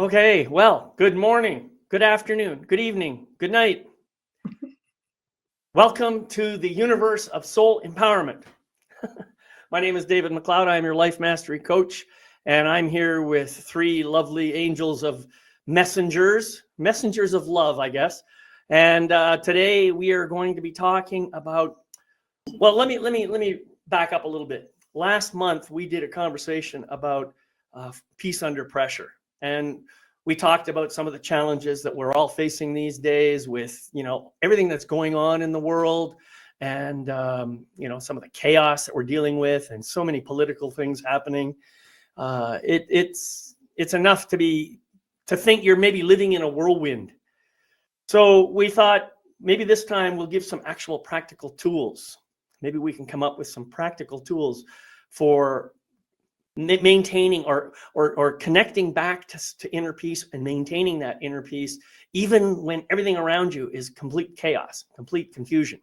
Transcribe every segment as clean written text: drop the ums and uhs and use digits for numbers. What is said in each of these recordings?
Okay, well, good morning, good afternoon, good evening, good night. Welcome to the universe of soul empowerment. My name is David McLeod. I am your life mastery coach, and I'm here with three lovely angels of messengers of love, I guess. And today we are going to be talking about. Well, let me back up a little bit. Last month we did a conversation about peace under pressure, and we talked about some of the challenges that we're all facing these days with, everything that's going on in the world, and some of the chaos that we're dealing with, and so many political things happening. It's enough to think you're maybe living in a whirlwind. So we thought maybe this time we'll give some actual practical tools. Maybe we can come up with some practical tools for maintaining or connecting back to inner peace and maintaining that inner peace, even when everything around you is complete chaos, complete confusion.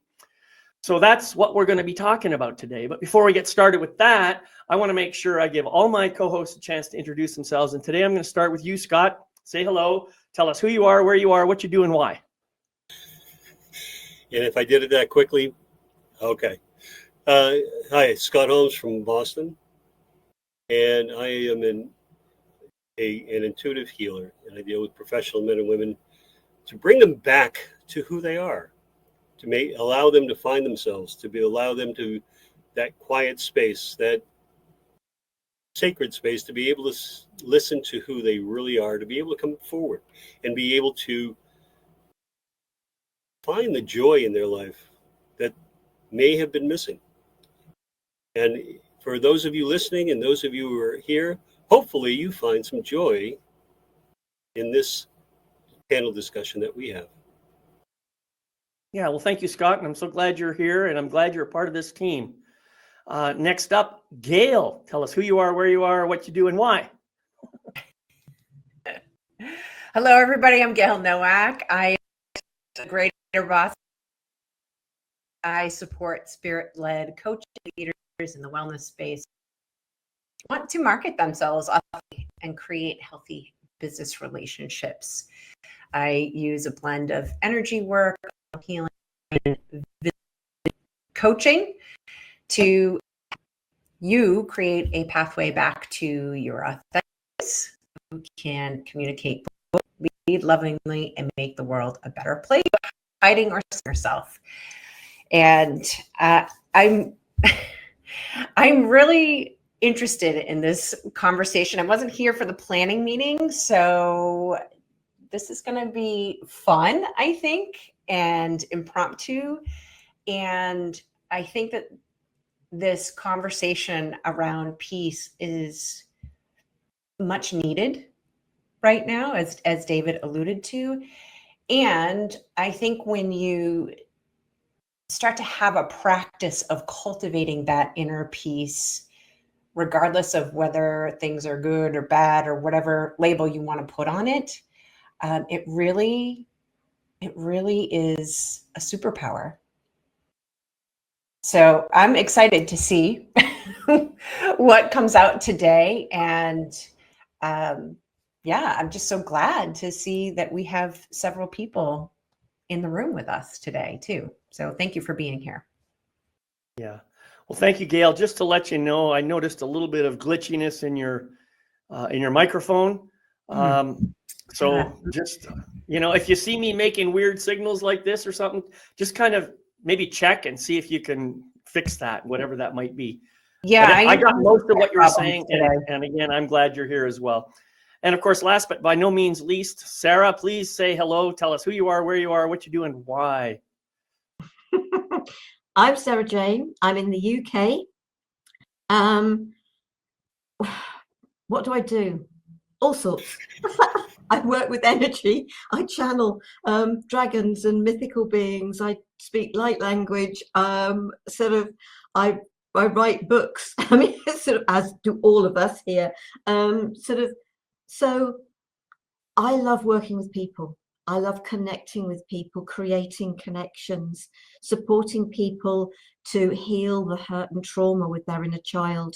So that's what we're going to be talking about today. But before we get started with that, I want to make sure I give all my co-hosts a chance to introduce themselves. And today I'm going to start with you, Scott. Say hello. Tell us who you are, where you are, what you do, and why. And if I did it that quickly, okay. Hi, Scott Holmes from Boston. And I am an intuitive healer, and I deal with professional men and women to bring them back to who they are, to allow them to find themselves, allow them to that quiet space, that sacred space, to be able to listen to who they really are, to be able to come forward and be able to find the joy in their life that may have been missing. And for those of you listening and those of you who are here, hopefully you find some joy in this panel discussion that we have. Yeah, well, thank you, Scott. And I'm so glad you're here, and I'm glad you're a part of this team. Next up, Gayle. Tell us who you are, where you are, what you do, and why. Hello, everybody. I'm Gayle Nowak. I am a Greater Boston. I support spirit-led coaching leaders in the wellness space want to market themselves and create healthy business relationships. I use a blend of energy work, healing, and coaching to you create a pathway back to your authentic voice. You can communicate, lead lovingly, and make the world a better place, hiding or yourself. And I'm really interested in this conversation. I wasn't here for the planning meeting, so this is going to be fun, I think, and impromptu. And I think that this conversation around peace is much needed right now, as David alluded to. And I think when you start to have a practice of cultivating that inner peace, regardless of whether things are good or bad or whatever label you want to put on it, it really is a superpower. So I'm excited to see what comes out today. And I'm just so glad to see that we have several people in the room with us today too. So thank you for being here. Yeah. Well, thank you, Gayle. Just to let you know, I noticed a little bit of glitchiness in your microphone. So just, if you see me making weird signals like this or something, just kind of maybe check and see if you can fix that, whatever that might be. Yeah, I got most of what you were saying. And again, I'm glad you're here as well. And of course, last but by no means least, Sara, please say hello. Tell us who you are, where you are, what you do, and why. I'm Sara Jane. I'm in the UK. What do I do? All sorts. I work with energy. I channel dragons and mythical beings. I speak light language. I write books. I mean, sort of, as do all of us here. So I love working with people. I love connecting with people, creating connections, supporting people to heal the hurt and trauma with their inner child,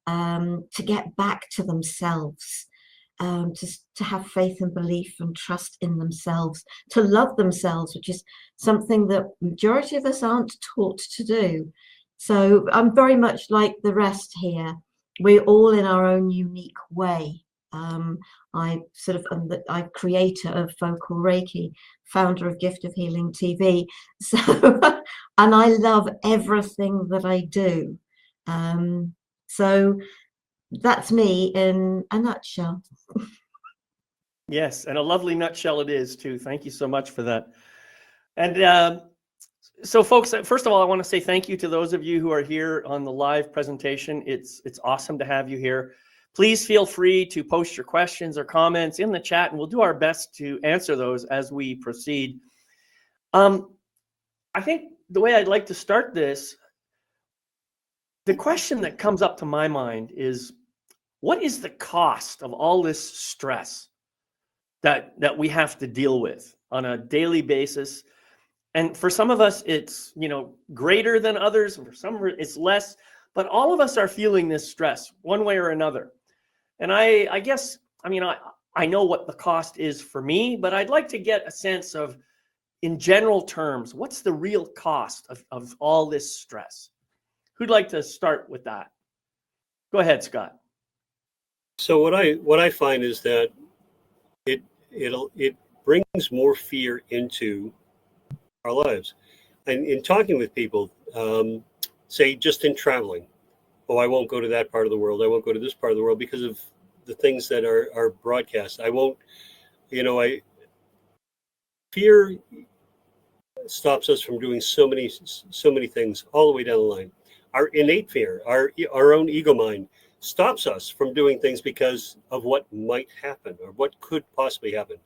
to get back to themselves. to have faith and belief and trust in themselves, to love themselves, which is something that majority of us aren't taught to do. So I'm very much like the rest here. We're all in our own unique way. I sort of am I'm creator of Vocal Reiki, founder of Gift of Healing TV. So, and I love everything that I do. So that's me in a nutshell. Yes, and a lovely nutshell it is too. Thank you so much for that. And so folks, first of all, I want to say thank you to those of you who are here on the live presentation. It's awesome to have you here. Please feel free to post your questions or comments in the chat, and we'll do our best to answer those as we proceed. I think the way I'd like to start this, the question that comes up to my mind is, what is the cost of all this stress that we have to deal with on a daily basis? And for some of us, it's, greater than others. And for some, it's less. But all of us are feeling this stress one way or another. And I guess, I know what the cost is for me, but I'd like to get a sense of, in general terms, what's the real cost of all this stress? Who'd like to start with that? Go ahead, Scott. So what I find is that it brings more fear into our lives. And in talking with people, say just in traveling, I won't go to that part of the world. I won't go to this part of the world because of the things that are broadcast. I won't, fear stops us from doing so many things all the way down the line. Our innate fear, our own ego mind stops us from doing things because of what might happen or what could possibly happen.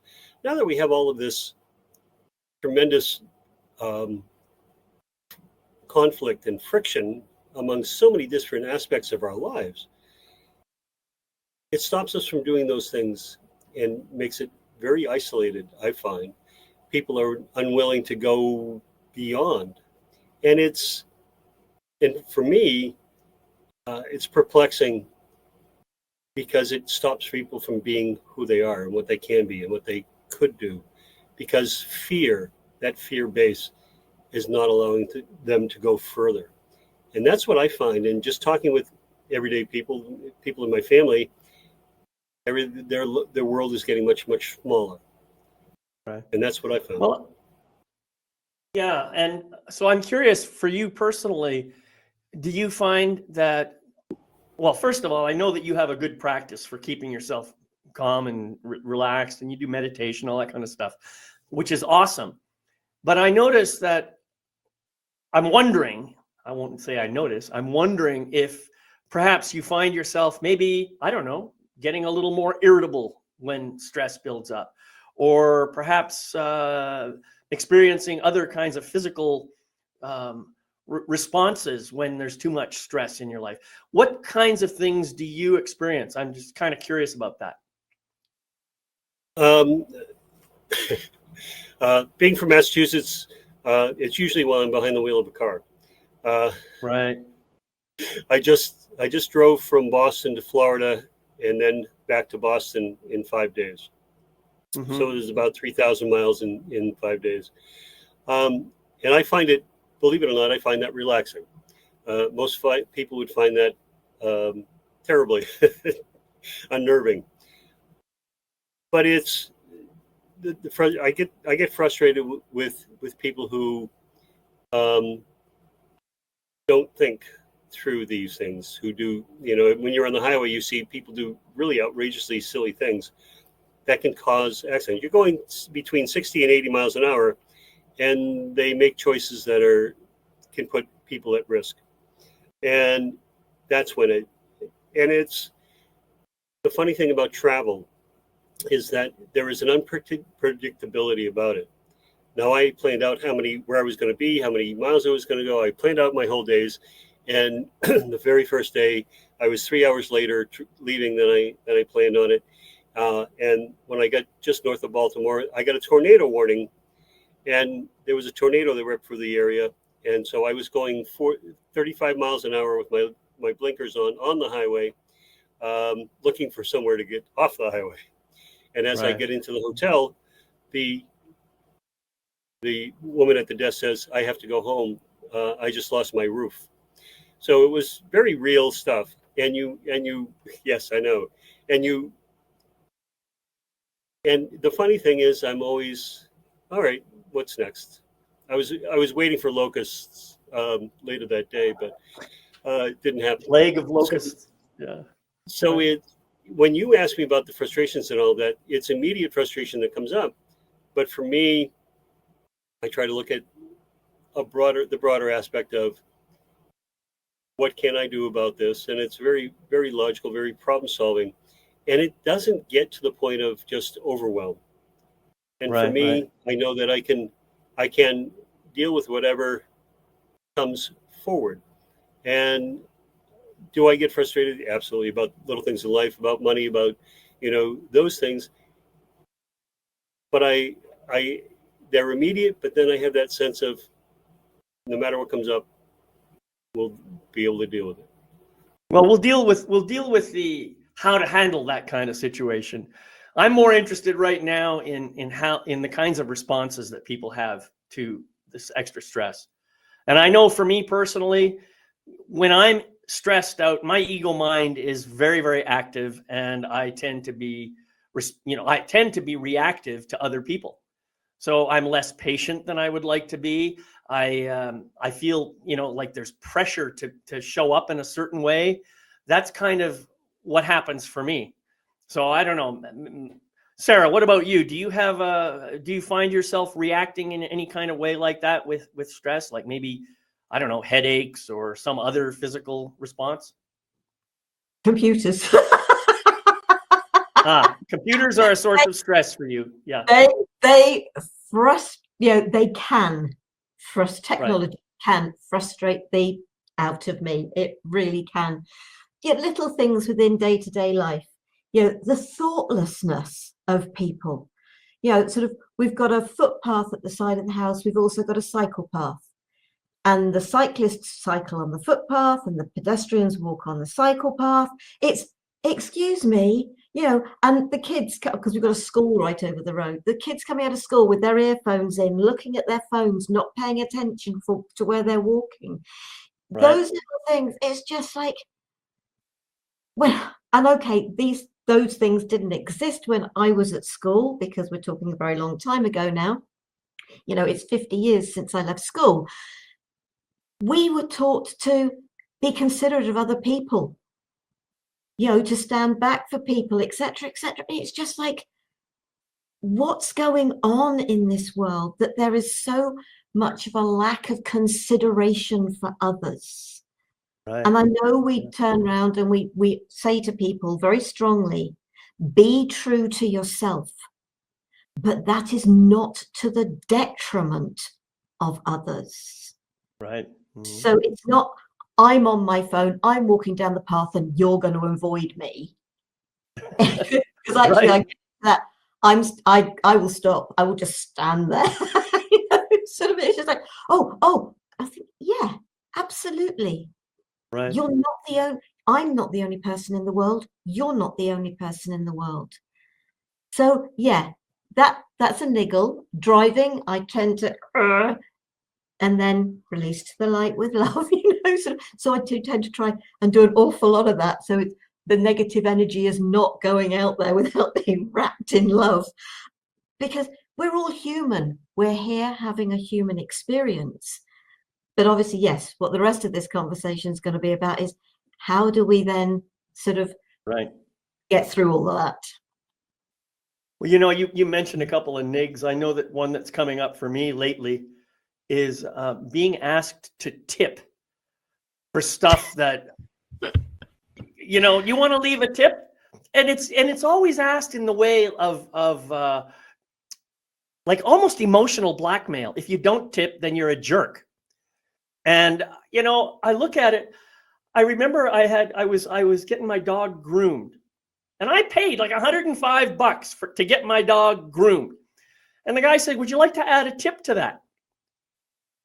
Now that we have all of this tremendous conflict and friction among so many different aspects of our lives, it stops us from doing those things and makes it very isolated, I find. People are unwilling to go beyond. And for me, it's perplexing because it stops people from being who they are and what they can be and what they could do. Because that fear base is not allowing them to go further. And that's what I find. And just talking with everyday people in my family, their world is getting much, much smaller. Right. And that's what I found. Well, yeah. And so I'm curious, for you personally, do you find that, well, first of all, I know that you have a good practice for keeping yourself calm and relaxed, and you do meditation, all that kind of stuff, which is awesome. But I noticed that I'm wondering if perhaps you find yourself maybe, I don't know, getting a little more irritable when stress builds up, or perhaps experiencing other kinds of physical responses when there's too much stress in your life. What kinds of things do you experience? I'm just kind of curious about that. Being from Massachusetts, it's usually while I'm behind the wheel of a car. Right. I just drove from Boston to Florida and then back to Boston in 5 days. Mm-hmm. So it was about 3,000 miles in 5 days. And I find it, believe it or not, I find that relaxing. Most people would find that terribly unnerving. But it's I get frustrated with people who don't think through these things, who do, when you're on the highway, you see people do really outrageously silly things that can cause accidents. You're going between 60 and 80 miles an hour, and they make choices that can put people at risk. And that's when it's the funny thing about travel is that there is an unpredictability about it. Now, I planned out where I was going to be, how many miles I was going to go. I planned out my whole days. And the very first day, I was 3 hours later leaving than I planned on it. And when I got just north of Baltimore, I got a tornado warning. And there was a tornado that ripped through the area. And so I was going 35 miles an hour with my blinkers on the highway looking for somewhere to get off the highway. And as I get into the hotel, the woman at the desk says, I have to go home. I just lost my roof. So it was very real stuff. And you, yes, I know. And the funny thing is, I'm always, all right, what's next? I was waiting for locusts later that day, but it didn't happen. Plague of locusts. Yeah. So when you ask me about the frustrations and all that, it's immediate frustration that comes up. But for me, I try to look at the broader aspect of what can I do about this? And it's very, very logical, very problem solving. And it doesn't get to the point of just overwhelm. And for me, I know that I can deal with whatever comes forward. And do I get frustrated? Absolutely, about little things in life, about money, about, those things. But they're immediate, but then I have that sense of no matter what comes up, we'll be able to deal with it. Well, we'll deal with the how to handle that kind of situation. I'm more interested right now in the kinds of responses that people have to this extra stress. And I know for me personally, when I'm stressed out, my ego mind is very, very active, and I tend to be reactive to other people. So I'm less patient than I would like to be. I feel, like there's pressure to show up in a certain way. That's kind of what happens for me. So I don't know. Sara, what about you? Do you find yourself reacting in any kind of way like that with stress? Like maybe, I don't know, headaches or some other physical response? Computers. Computers are a source of stress for you. Yeah. They can frustrate. Technology can frustrate the out of me. It really can. Yet little things within day-to-day life. The thoughtlessness of people. Sort of, we've got a footpath at the side of the house. We've also got a cycle path. And the cyclists cycle on the footpath and the pedestrians walk on the cycle path. It's, excuse me, and the kids, because we've got a school right over the road, the kids coming out of school with their earphones in, looking at their phones, not paying attention to where they're walking. Right. Those little things, it's just like, well, and okay, those things didn't exist when I was at school, because we're talking a very long time ago now. It's 50 years since I left school. We were taught to be considerate of other people, to stand back for people, etc., etc. It's just like, what's going on in this world that there is so much of a lack of consideration for others? Right. And I know we turn around and we say to people very strongly, be true to yourself, but that is not to the detriment of others. Right. Mm-hmm. So it's not, I'm on my phone, I'm walking down the path and you're going to avoid me. Because actually right. I get that I will stop. I will just stand there. Sort of, it's just like, oh, I think, yeah, absolutely. Right. You're not the only, I'm not the only person in the world. You're not the only person in the world. So yeah, that's a niggle. Driving, I tend to and then release to the light with love, So I do tend to try and do an awful lot of that. So the negative energy is not going out there without being wrapped in love, because we're all human. We're here having a human experience. But obviously, yes, what the rest of this conversation is going to be about is how do we then sort of get through all of that? Well, you mentioned a couple of nigs. I know that one that's coming up for me lately is being asked to tip for stuff that, you want to leave a tip, and it's always asked in the way of like almost emotional blackmail. If you don't tip, then you're a jerk. And, I look at it, I remember I was getting my dog groomed, and I paid like $105 to get my dog groomed. And the guy said, would you like to add a tip to that?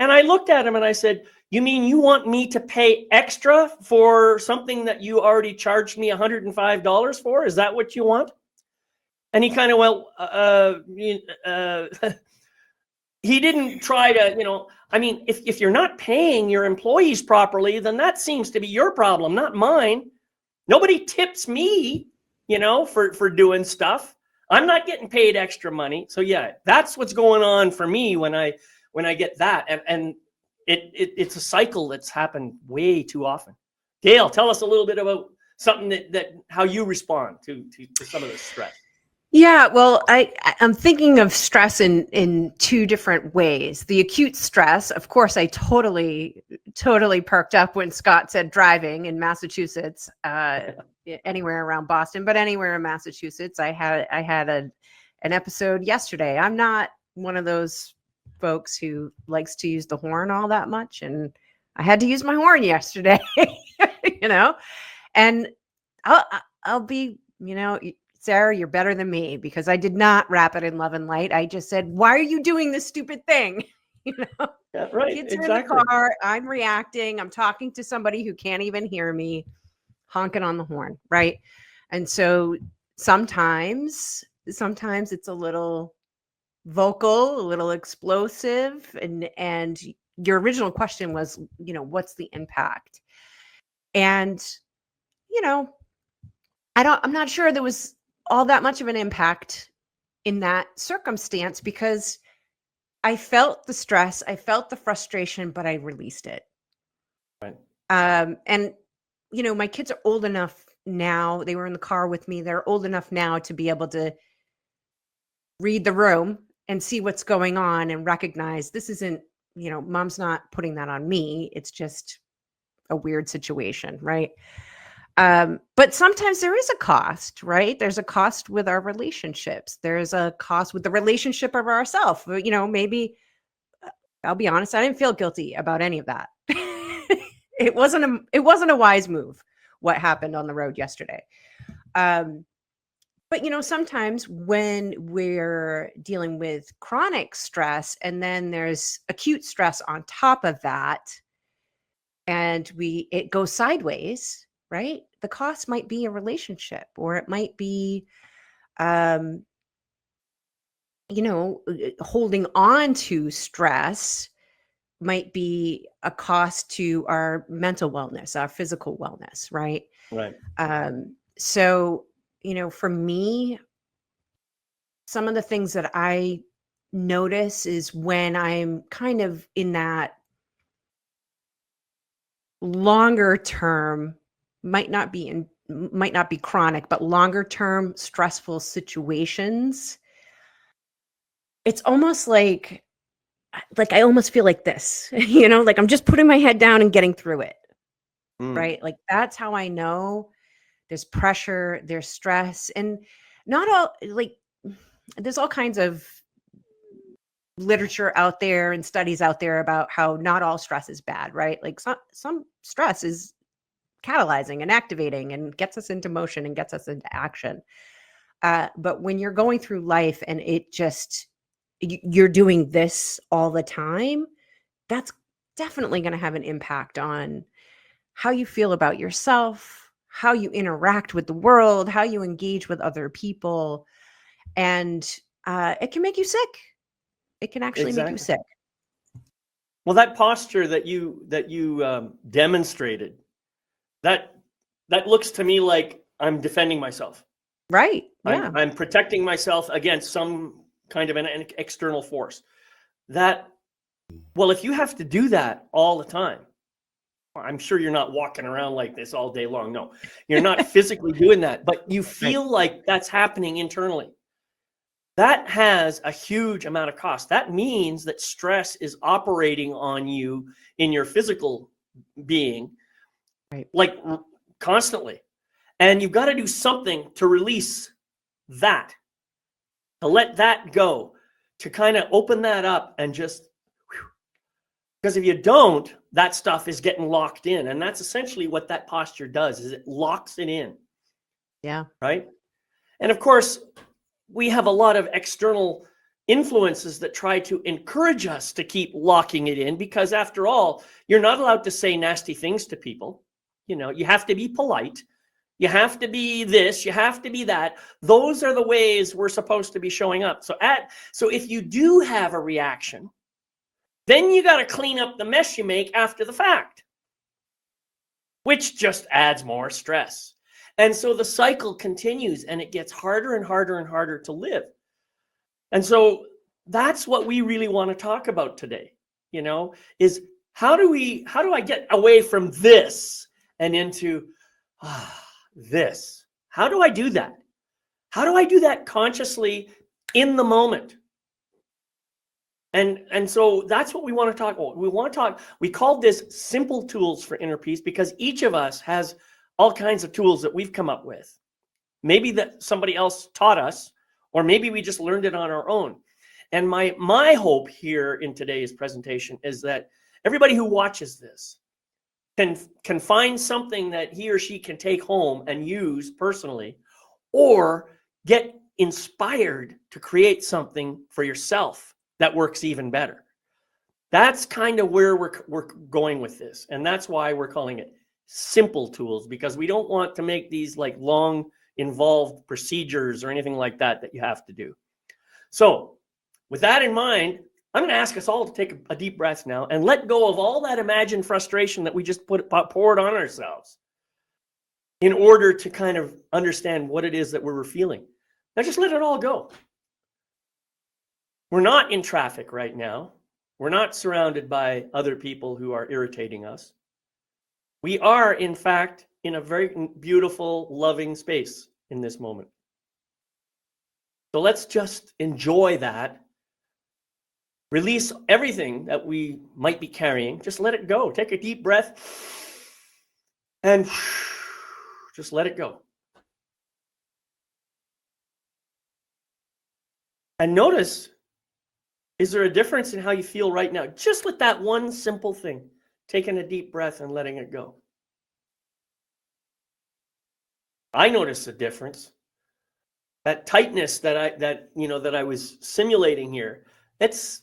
And I looked at him and I said, You mean you want me to pay extra for something that you already charged me $105 for? Is that what you want? And he kind of he didn't try to, I mean, if you're not paying your employees properly, then that seems to be your problem, not mine. Nobody tips me, for doing stuff. I'm not getting paid extra money. So yeah, that's what's going on for me when I get that. And it's a cycle that's happened way too often. Gayle, tell us a little bit about something that how you respond to some of this stress. Yeah, well, I'm thinking of stress in two different ways. The acute stress, of course, I totally perked up when Scott said driving in Massachusetts, anywhere around Boston, but anywhere in Massachusetts. I had an episode yesterday. I'm not one of those folks who likes to use the horn all that much, and I had to use my horn yesterday, and I'll be, Sarah, you're better than me, because I did not wrap it in love and light. I just said, why are you doing this stupid thing? Yeah, right. Kids exactly. are in the car. I'm reacting. I'm talking to somebody who can't even hear me, honking on the horn. Right. And so sometimes it's a little vocal, a little explosive. And your original question was, what's the impact? And, I'm not sure there was all that much of an impact in that circumstance, because I felt the stress, I felt the frustration, but I released it. Right. And my kids are old enough now. They were in the car with me. They're old enough now to be able to read the room and see what's going on and recognize this isn't, mom's not putting that on me. It's just a weird situation, right? But sometimes there is a cost, right? There's a cost with our relationships. There's a cost with the relationship of ourselves. Maybe, I'll be honest, I didn't feel guilty about any of that. It wasn't a wise move what happened on the road yesterday. But sometimes when we're dealing with chronic stress and then there's acute stress on top of that, and it goes sideways, right? The cost might be a relationship, or it might be, holding on to stress might be a cost to our mental wellness, our physical wellness, right? Right. So, for me, some of the things that I notice is when I'm kind of in that longer term, might not be chronic, but longer term stressful situations, it's almost like I almost feel like this, like I'm just putting my head down and getting through it. Right? Like that's how I know there's pressure, there's stress, and not all, there's all kinds of literature out there and studies out there about how not all stress is bad, right? Like some stress is catalyzing and activating and gets us into motion and gets us into action. But when you're going through life and you're doing this all the time, that's definitely going to have an impact on how you feel about yourself, how you interact with the world, how you engage with other people. And it can make you sick. It can actually make you sick. Well, that posture that you demonstrated, that looks to me like I'm defending myself. Right. Yeah. I'm protecting myself against some kind of an external force. Well, if you have to do that all the time, I'm sure you're not walking around like this all day long. No, you're not physically doing that, but you feel like that's happening internally. That has a huge amount of cost. That means that stress is operating on you in your physical being, right, like constantly. And you've got to do something to release that, to let that go, to kind of open that up and just, because if you don't, that stuff is getting locked in. And that's essentially what that posture does, is it locks it in. Yeah. Right. And of course, we have a lot of external influences that try to encourage us to keep locking it in, because after all, you're not allowed to say nasty things to people. You know, you have to be polite. You have to be this, you have to be that. Those are the ways we're supposed to be showing up. So if you do have a reaction, then you got to clean up the mess you make after the fact, which just adds more stress. And so the cycle continues, and it gets harder and harder and harder to live. And so that's what we really want to talk about today, you know, is how do I get away from this and into this? How do I do that? How do I do that consciously in the moment? And so that's what we want to talk about. We called this simple tools for inner peace because each of us has all kinds of tools that we've come up with. Maybe that somebody else taught us, or maybe we just learned it on our own. And my hope here in today's presentation is that everybody who watches this can find something that he or she can take home and use personally, or get inspired to create something for yourself that works even better. That's kind of where we're going with this. And that's why we're calling it simple tools, because we don't want to make these like long involved procedures or anything like that you have to do. So with that in mind, I'm going to ask us all to take a deep breath now and let go of all that imagined frustration that we just poured on ourselves in order to kind of understand what it is that we were feeling. Now just let it all go. We're not in traffic right now. We're not surrounded by other people who are irritating us. We are, in fact, in a very beautiful, loving space in this moment. So let's just enjoy that. Release everything that we might be carrying. Just let it go. Take a deep breath and just let it go. And notice, is there a difference in how you feel right now? Just with that one simple thing, taking a deep breath and letting it go. I noticed a difference. That tightness that I was simulating here, it's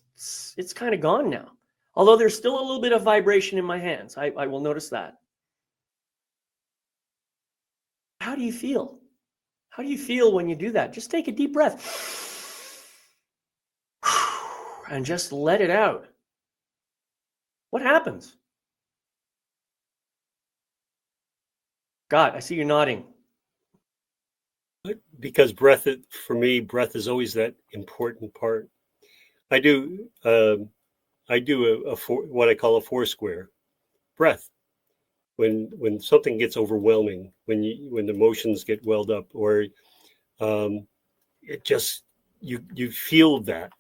kind of gone now. Although there's still a little bit of vibration in my hands. I will notice that. How do you feel? How do you feel when you do that? Just take a deep breath and just let it out. What happens? God, I see you nodding. Because breath, for me, breath is always that important part. I do what I call a foursquare breath. When something gets overwhelming, when the emotions get welled up, or it just you feel that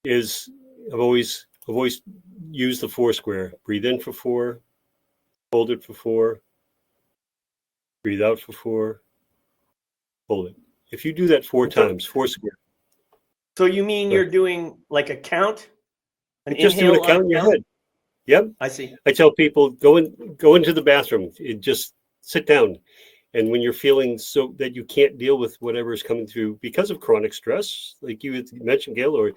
is I've always used the foursquare. Breathe in for 4, hold it for 4, breathe out for 4, hold it. If you do that 4 times, foursquare. So you mean you're doing like a count? Just doing a count in your head. Yep. I see. I tell people go into the bathroom and just sit down. And when you're feeling so that you can't deal with whatever is coming through because of chronic stress, like you had mentioned, Gayle, or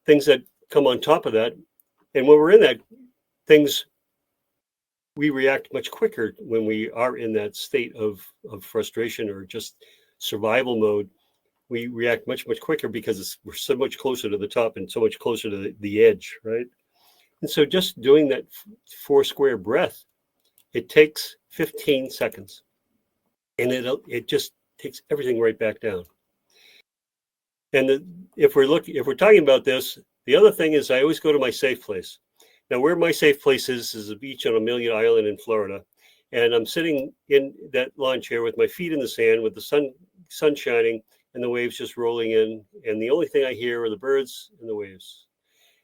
things that come on top of that. And when we're in that, we react much quicker when we are in that state of frustration or just survival mode. We react much, much quicker because we're so much closer to the top and so much closer to the edge, right? And so just doing that foursquare breath, it takes 15 seconds. And it just takes everything right back down. And if we're talking about this, the other thing is I always go to my safe place. Now, where my safe place is a beach on Amelia Island in Florida. And I'm sitting in that lawn chair with my feet in the sand, with the sun shining and the waves just rolling in. And the only thing I hear are the birds and the waves.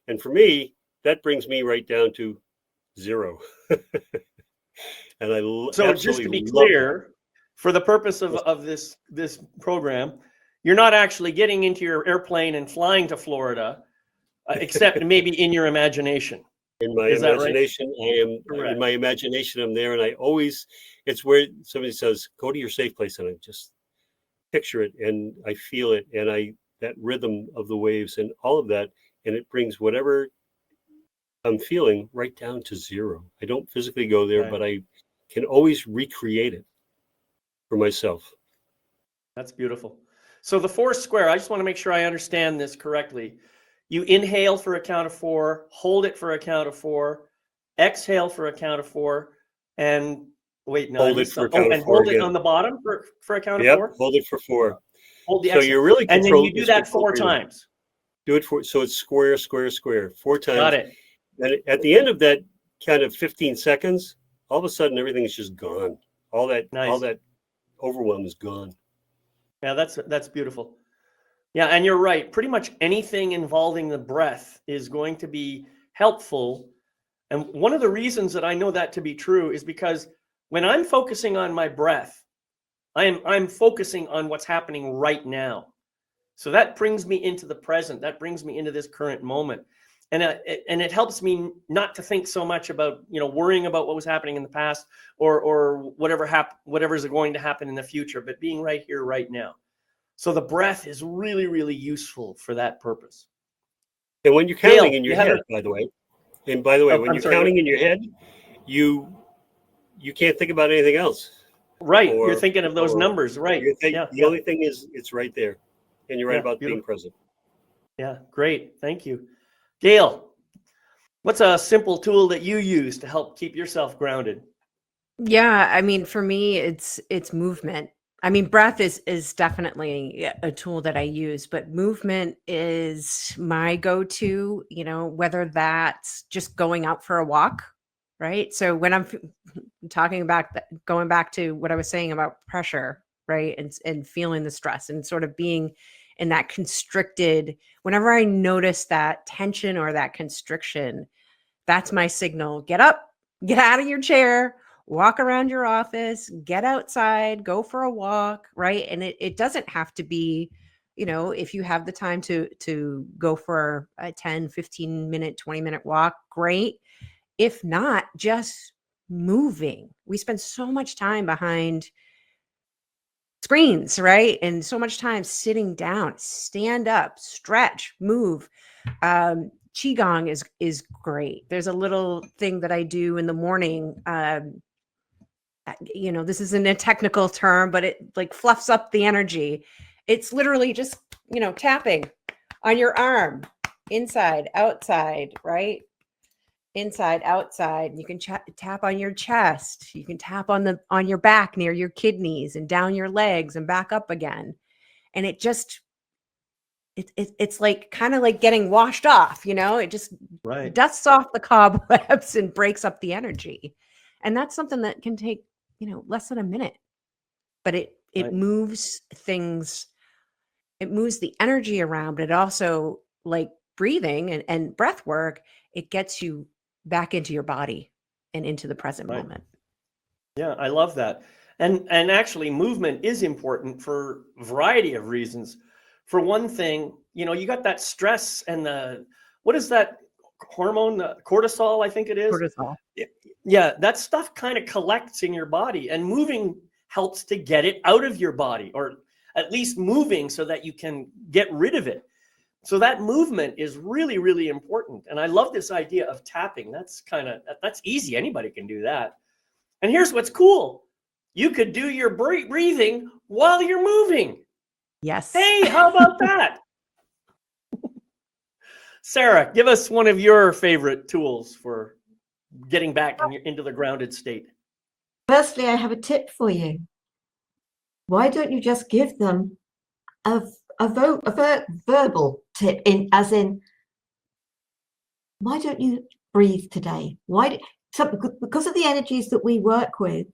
And for me, that brings me right down to 0. And so just to be clear, for the purpose of this program, you're not actually getting into your airplane and flying to Florida, except maybe in your imagination. In my imagination, right? I am correct. In my imagination, I'm there, and it's where somebody says, "Go to your safe place," and I just picture it, and I feel it, and that rhythm of the waves and all of that. And it brings whatever I'm feeling right down to zero. I don't physically go there, Right. but I can always recreate it for myself. That's beautiful. So the 4 square, I just want to make sure I understand this correctly. You inhale for a count of 4, hold it for a count of 4, exhale for a count of 4, and wait, no, Hold I it missed for a something. count Oh, of and 4 hold it again. on the bottom for a count of Yep, 4. hold it for 4. Hold the So exhale. you're really And then control. you do that 4 breathing. times. Do it so it's square, square, square, 4 times. Got it. And at the end of that kind of 15 seconds, all of a sudden everything is just gone. All that Nice. overwhelm is gone. Yeah, that's beautiful. Yeah, and you're right. Pretty much anything involving the breath is going to be helpful. And one of the reasons that I know that to be true is because when I'm focusing on my breath, I'm focusing on what's happening right now. So that brings me into the present. That brings me into this current moment. And it helps me not to think so much about, worrying about what was happening in the past or whatever's going to happen in the future, but being right here, right now. So the breath is really, really useful for that purpose. And when you're counting Gayle, in your you had head, by the way, when I'm you're sorry, counting in your head, you can't think about anything else. right. You're Or thinking of those numbers, right? Yeah, the only thing is it's right there. And you're right Yeah, about beautiful. being present. Yeah, great. Thank you. Gayle, what's a simple tool that you use to help keep yourself grounded? Yeah, I mean, for me, it's movement. I mean, breath is definitely a tool that I use, but movement is my go-to, whether that's just going out for a walk, right? So when I'm talking about going back to what I was saying about pressure, right? And feeling the stress and sort of being in that constricted, whenever I notice that tension or that constriction, that's my signal. Get up, get out of your chair, walk around your office, get outside, go for a walk, right? And it doesn't have to be, if you have the time to go for a 10, 15 minute, 20-minute walk, great. If not, just moving. We spend so much time behind screens, right? And so much time sitting down. Stand up, stretch, move. Qigong is great. There's a little thing that I do in the morning. This isn't a technical term, but it like fluffs up the energy. It's literally just, tapping on your arm, inside, outside, right? Inside, outside. You can tap on your chest. You can tap on your back near your kidneys and down your legs and back up again. And it just, it's like kind of like getting washed off, it just Right. dusts off the cobwebs and breaks up the energy. And that's something that can take, less than a minute, but it Right. moves things. It moves the energy around, but it also, like breathing and breath work, it gets you back into your body and into the present Right. moment. Yeah, I love that. And actually movement is important for a variety of reasons. For one thing, you got that stress and what is that hormone? Cortisol, I think it is. Cortisol. Yeah, that stuff kind of collects in your body, and moving helps to get it out of your body, or at least moving so that you can get rid of it. So that movement is really, really important. And I love this idea of tapping. That's easy. Anybody can do that. And here's what's cool. You could do your breathing while you're moving. Yes. Hey, how about that? Sara, give us one of your favorite tools for getting back into the grounded state. Firstly, I have a tip for you. Why don't you just give them a verbal tip, why don't you breathe today? Because of the energies that we work with,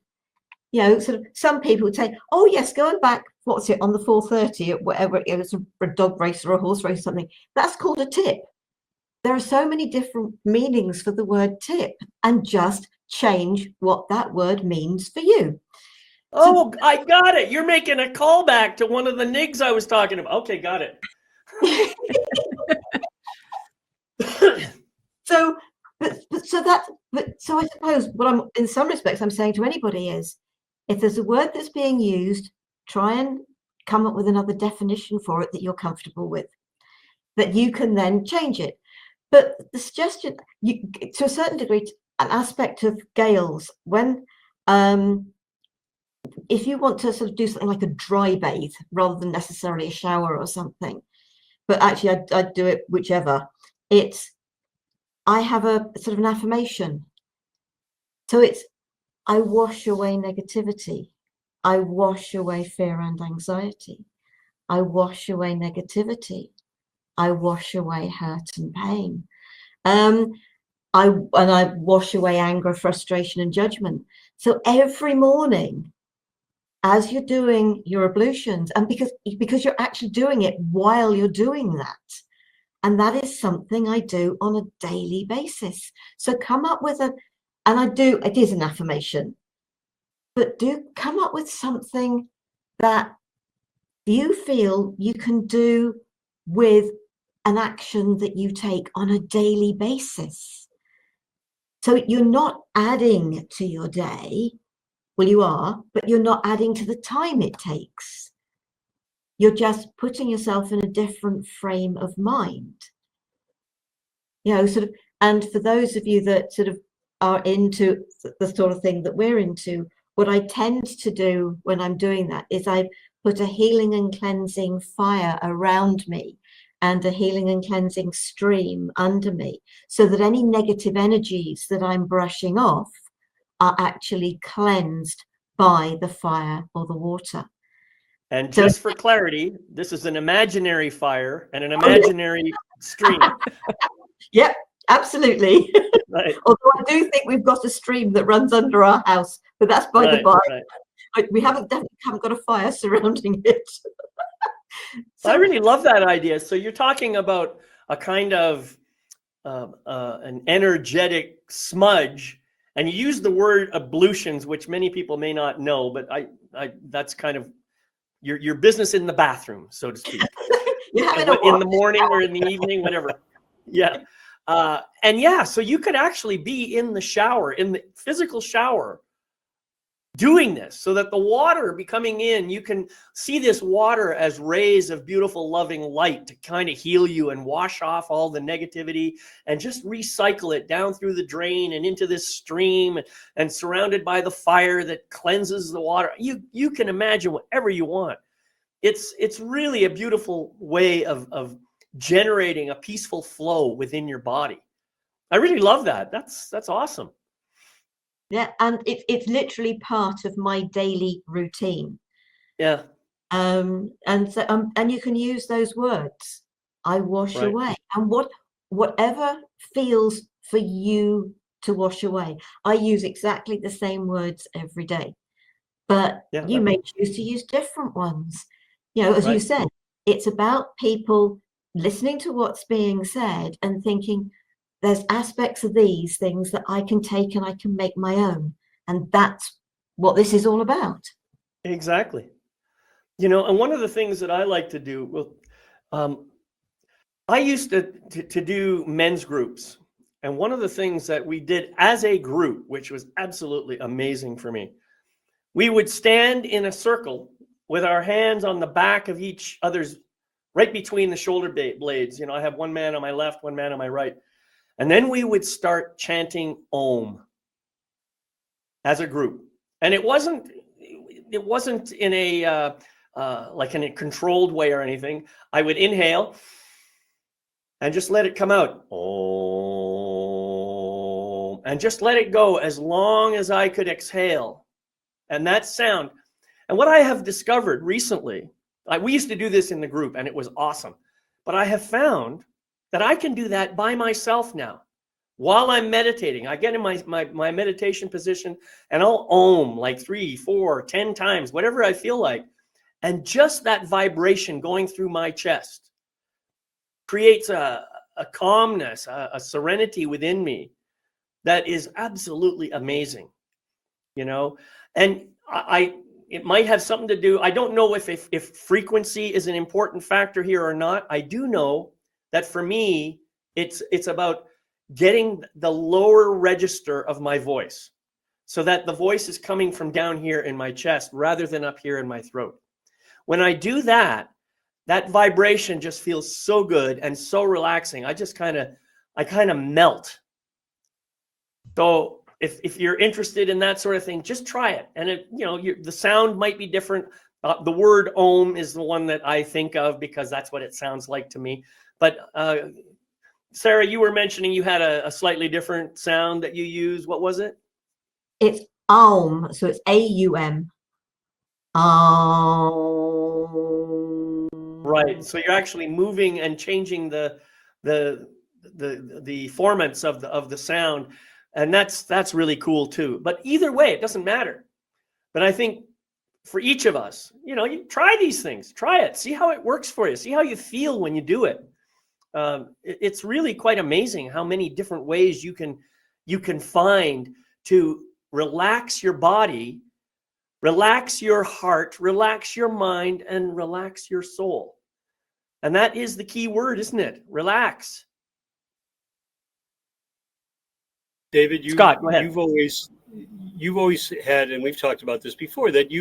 sort of some people would say, oh yes, going back, what's it, on the 4:30 at whatever, it's a dog race or a horse race or something, that's called a tip. There are so many different meanings for the word tip, and just change what that word means for you. Oh, I got it. You're making a callback to one of the NIGs I was talking about. Okay, got it. So I suppose what I'm, in some respects, I'm saying to anybody is, if there's a word that's being used, try and come up with another definition for it that you're comfortable with, that you can then change it. But the suggestion, to a certain degree, an aspect of Gayle's, when if you want to sort of do something like a dry bathe rather than necessarily a shower or something, but actually I'd do it whichever, I have a sort of an affirmation. So it's, I wash away negativity. I wash away fear and anxiety. I wash away negativity. I wash away hurt and pain. I wash away anger, frustration, and judgment. So every morning, as you're doing your ablutions, and because you're actually doing it while you're doing that, and that is something I do on a daily basis. So come up with it is an affirmation, but do come up with something that you feel you can do with an action that you take on a daily basis. So you're not adding to your day. Well, you are, but you're not adding to the time it takes. You're just putting yourself in a different frame of mind. Sort of, and for those of you that sort of are into the sort of thing that we're into, what I tend to do when I'm doing that is I put a healing and cleansing fire around me and a healing and cleansing stream under me, so that any negative energies that I'm brushing off are actually cleansed by the fire or the water. And just for clarity, this is an imaginary fire and an imaginary stream. Yep, absolutely. Right. Although I do think we've got a stream that runs under our house, but that's by the by. Right. We definitely haven't got a fire surrounding it. So I really love that idea. So you're talking about a kind of an energetic smudge, and you use the word ablutions, which many people may not know, but I that's kind of your business in the bathroom, so to speak. In the morning or in the evening, whatever. Yeah. So you could actually be in the shower, in the physical shower, doing this, so that the water becoming in, you can see this water as rays of beautiful, loving light to kind of heal you and wash off all the negativity and just recycle it down through the drain and into this stream, and surrounded by the fire that cleanses the water. You can imagine whatever you want. It's really a beautiful way of generating a peaceful flow within your body. I really love that. That's awesome. Yeah, and it's literally part of my daily routine. Yeah. And you can use those words. I wash away, and whatever feels for you to wash away. I use exactly the same words every day, but you may choose to use different ones. As you said, it's about people listening to what's being said and thinking, there's aspects of these things that I can take and I can make my own. And that's what this is all about. Exactly. And one of the things that I like to do, I used to do men's groups. And one of the things that we did as a group, which was absolutely amazing for me, we would stand in a circle with our hands on the back of each other's, right between the shoulder blades. I have one man on my left, one man on my right. And then we would start chanting Om as a group. And it wasn't in a like in a controlled way or anything. I would inhale and just let it come out. Om. And just let it go as long as I could exhale. And that sound. And what I have discovered recently, we used to do this in the group and it was awesome. But I have found that I can do that by myself now. While I'm meditating, I get in my meditation position and I'll Om like 3, 4, 10 times, whatever I feel like. And just that vibration going through my chest creates a calmness, a serenity within me that is absolutely amazing, And it might have something to do, I don't know if frequency is an important factor here or not. I do know that for me, it's about getting the lower register of my voice so that the voice is coming from down here in my chest rather than up here in my throat. when I do that, that vibration just feels so good and so relaxing. I kind of melt. So if you're interested in that sort of thing, just try it. And the sound might be different. The word Om is the one that I think of because that's what it sounds like to me. But Sara, you were mentioning you had a slightly different sound that you use. What was it? It's Aum, so it's AUM. Aum. Right. So you're actually moving and changing the formants of the sound, and that's really cool too. But either way, it doesn't matter. But I think for each of us, you try these things, try it, see how it works for you, see how you feel when you do it. It's really quite amazing how many different ways you can find to relax your body, relax your heart, relax your mind, and relax your soul. And that is the key word, isn't it? Relax. David, Scott, go ahead. you've always had, and we've talked about this before, that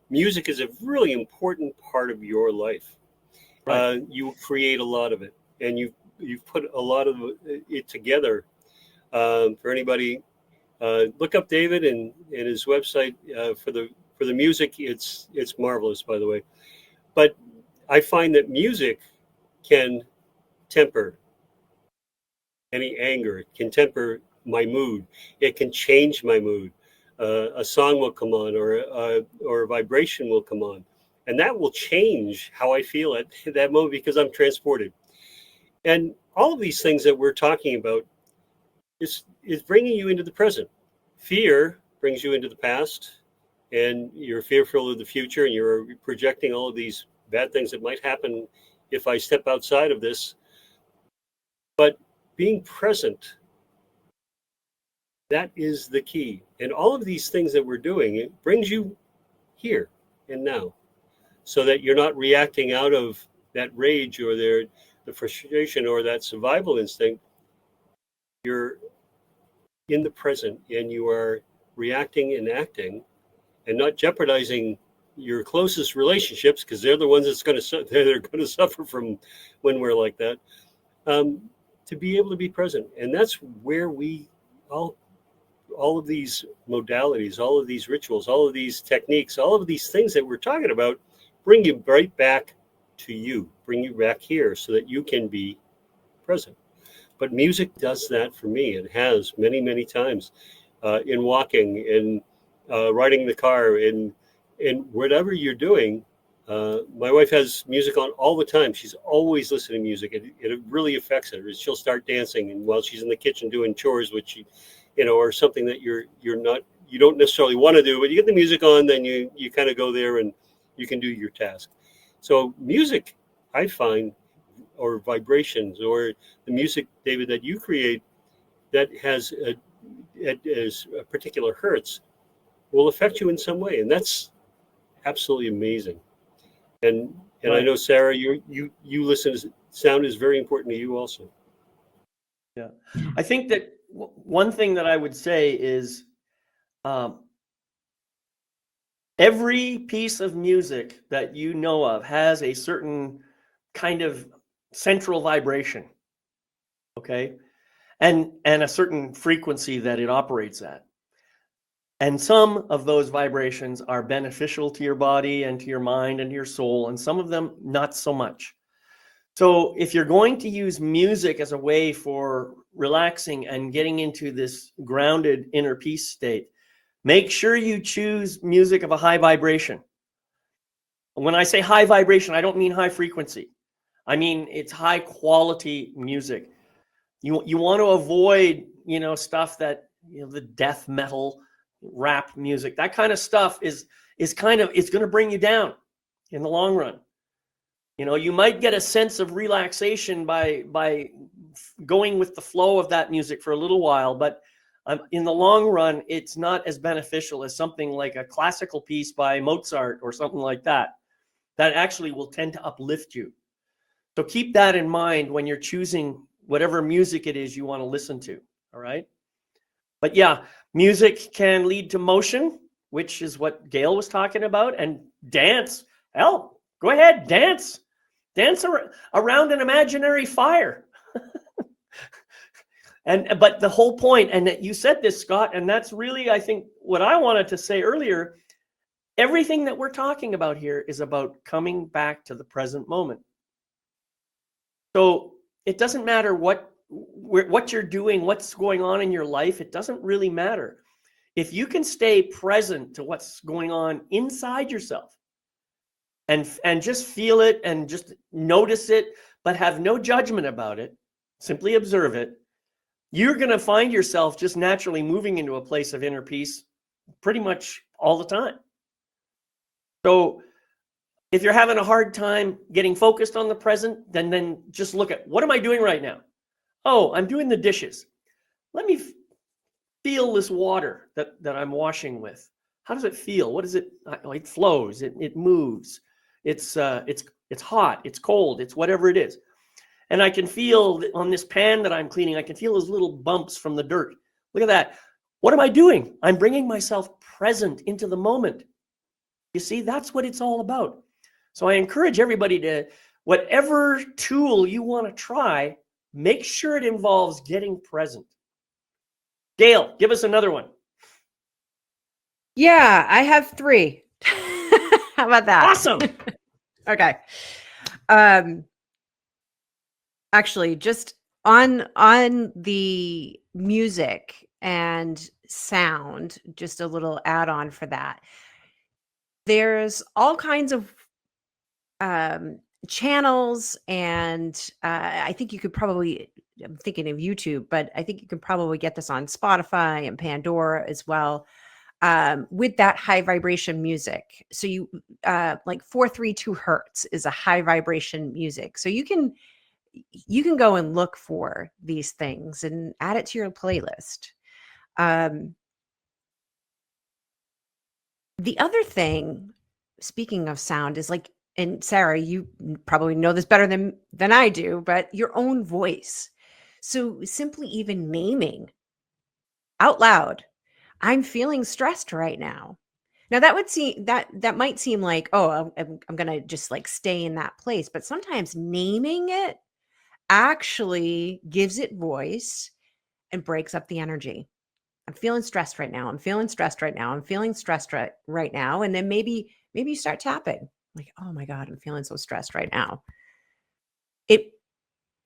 music is a really important part of your life. Right. You create a lot of it, and you've put a lot of it together. For anybody, look up David and his website for the music. It's marvelous, by the way. But I find that music can temper any anger. It can temper my mood. It can change my mood. A song will come on, or a vibration will come on, and that will change how I feel at that moment because I'm transported. And all of these things that we're talking about is bringing you into the present. Fear brings you into the past, and you're fearful of the future, and you're projecting all of these bad things that might happen if I step outside of this. But being present, that is the key. And all of these things that we're doing, it brings you here and now, so that you're not reacting out of that rage or the frustration or that survival instinct. You're in the present, and you are reacting and acting and not jeopardizing your closest relationships, because they're the ones they're going to suffer from when we're like that. To be able to be present, and that's where we all of these modalities, all of these rituals, all of these techniques, all of these things that we're talking about bring you right back to you, bring you back here so that you can be present. But music does that for me. It has many, many times in walking, in riding the car, in whatever you're doing. My wife has music on all the time. She's always listening to music. It really affects her. She'll start dancing, and while she's in the kitchen doing chores, which or something that you don't necessarily want to do, but you get the music on, then you kind of go there and you can do your task. So music, I find, or vibrations, or the music, David, that you create that has a particular hertz will affect you in some way, and that's absolutely amazing. And I know, Sara, you listen. Sound is very important to you also. Yeah, I think that one thing that I would say is every piece of music that you know of has a certain kind of central vibration, okay, and a certain frequency that it operates at. And some of those vibrations are beneficial to your body and to your mind and to your soul, and some of them not so much. So if you're going to use music as a way for relaxing and getting into this grounded inner peace state, make sure you choose music of a high vibration. When I say high vibration, I don't mean high frequency. I mean it's high quality music. You want to avoid, stuff that, the death metal, rap music, that kind of stuff is it's going to bring you down in the long run. You might get a sense of relaxation by going with the flow of that music for a little while, but in the long run, it's not as beneficial as something like a classical piece by Mozart or something like that. That actually will tend to uplift you. So keep that in mind when you're choosing whatever music it is you want to listen to. All right. But yeah, music can lead to motion, which is what Gayle was talking about, and dance. Hell, Go ahead, dance around an imaginary fire. But the whole point, and you said this, Scott, and that's really, I think, what I wanted to say earlier. Everything that we're talking about here is about coming back to the present moment. So it doesn't matter what you're doing, what's going on in your life. It doesn't really matter. If you can stay present to what's going on inside yourself and just feel it and just notice it, but have no judgment about it, simply observe it, you're going to find yourself just naturally moving into a place of inner peace pretty much all the time. So if you're having a hard time getting focused on the present, then just look at, what am I doing right now? Oh, I'm doing the dishes. Let me feel this water that I'm washing with. How does it feel? What is it? It flows. It moves. It's hot. It's cold. It's whatever it is. And I can feel on this pan that I'm cleaning, I can feel those little bumps from the dirt. Look at that. What am I doing? I'm bringing myself present into the moment. You see, that's what it's all about. So I encourage everybody to, whatever tool you want to try, make sure it involves getting present. Gayle, give us another one. Yeah, I have 3. How about that? Awesome. Okay. Actually, just on the music and sound, just a little add-on for that. There's all kinds of channels, and I think you could probably, I'm thinking of YouTube, but I think you can probably get this on Spotify and Pandora as well, with that high vibration music. So you like 432 hertz is a high vibration music. So you can go and look for these things and add it to your playlist. The other thing, speaking of sound, is like, and Sara, you probably know this better than I do, but your own voice. So simply even naming out loud, I'm feeling stressed right now. Now that would seem that might seem like, oh, I'm going to just like stay in that place. But sometimes naming it actually gives it voice and breaks up the energy. I'm feeling stressed right now. I'm feeling stressed right now. I'm feeling stressed right now. And then maybe you start tapping like, oh my God, I'm feeling so stressed right now.